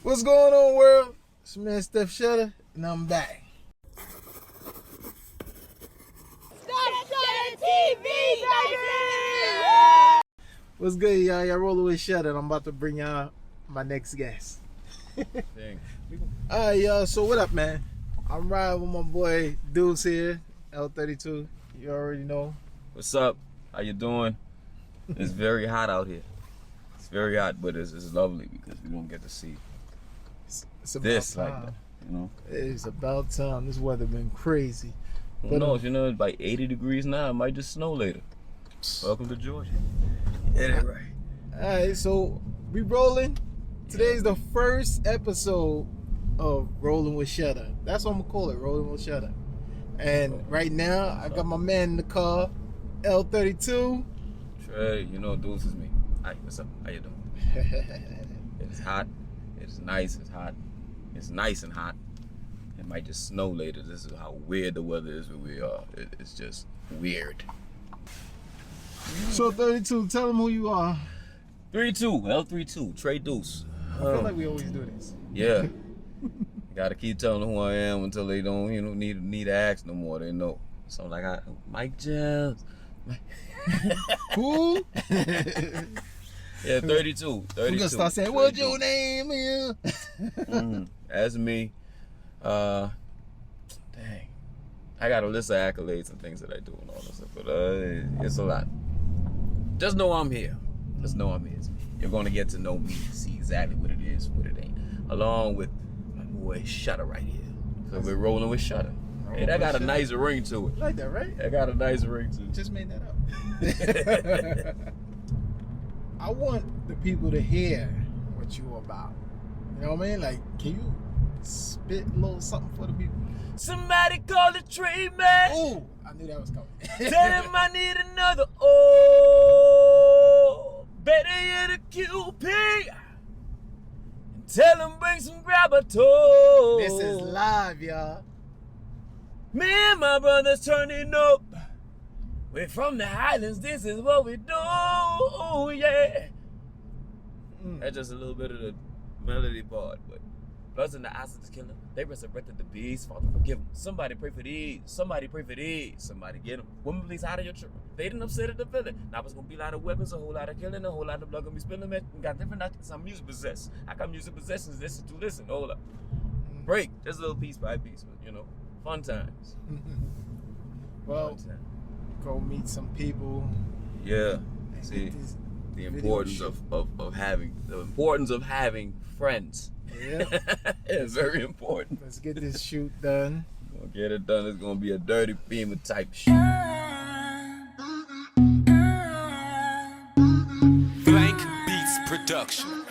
What's going on, world? It's your man Steph Shutter, and I'm back. Steph Shutter TV, baby! What's good, y'all? Y'all rolling with Shutter, and I'm about to bring y'all my next guest. Alright, y'all. So what up, man? I'm riding with my boy Deuce here, L32. You already know. What's up? How you doing? It's very hot out here. It's very hot, but it's lovely because we don't get to see It's about this time. like that, you know? It's about time. This weather been crazy. Who knows? You know, it's like 80 degrees now. It might just snow later. Welcome to Georgia. Yeah, that right. Alright, so we rolling. Today's the first episode of Rolling with Shutter. That's what I'm gonna call it, Rolling with Shutter. And right now, I got my man in the car, L32. Trey, you know, Deuce is me. Hi, what's up? How you doing? It's hot. It's nice. It's hot. It's nice and hot. It might just snow later. This is how weird the weather is where we are. It's just weird. So 32, tell them who you are. L32, TreDeuce. I feel like we always do this. Yeah. Gotta keep telling them who I am until they don't, need to ask no more. They know. So like Mike Jams. Who? Yeah, 32. We're gonna start saying, what's your name is? That's me. Dang. I got a list of accolades and things that I do and all that stuff, but it's a lot. Just know I'm here. Just know I'm here. You're gonna get to know me, see exactly what it is, what it ain't. Along with my boy Shutter right here. So we're rolling with Shutter. Hey, that got a nice ring to it. Like that, right? That got a nice ring to it. Just made that up. I want the people to hear what you about. You know what I mean? Like, can you spit a little something for the people? Somebody call the tree man. Oh, I knew that was coming. Tell him I need another. Oh, better yet a QP. And tell him bring some grabber toe. This is live, y'all. Me and my brothers turning up. We're from the Highlands. This is what we do. Oh yeah. That's just a little bit of the melody part, but. Bloods in the eyes of the killer. They resurrected the beast. Father, forgive them. Somebody pray for these. Somebody pray for these. Somebody get them. Women, please hide your children. They didn't upset at the villain. Now it's gonna be a lot of weapons, a whole lot of killing, a whole lot of blood gonna be spilling. We got different nothings. I'm music possessed. I got music possessions. Listen. Hold up. Break. Just a little piece by piece, but fun times. Well, fun time. go meet some people. Yeah. See the importance of having friends. Yeah. It's very important. Let's get this shoot done. We'll get it done. It's gonna be a dirty beamer type shoot. Blank Beats Production.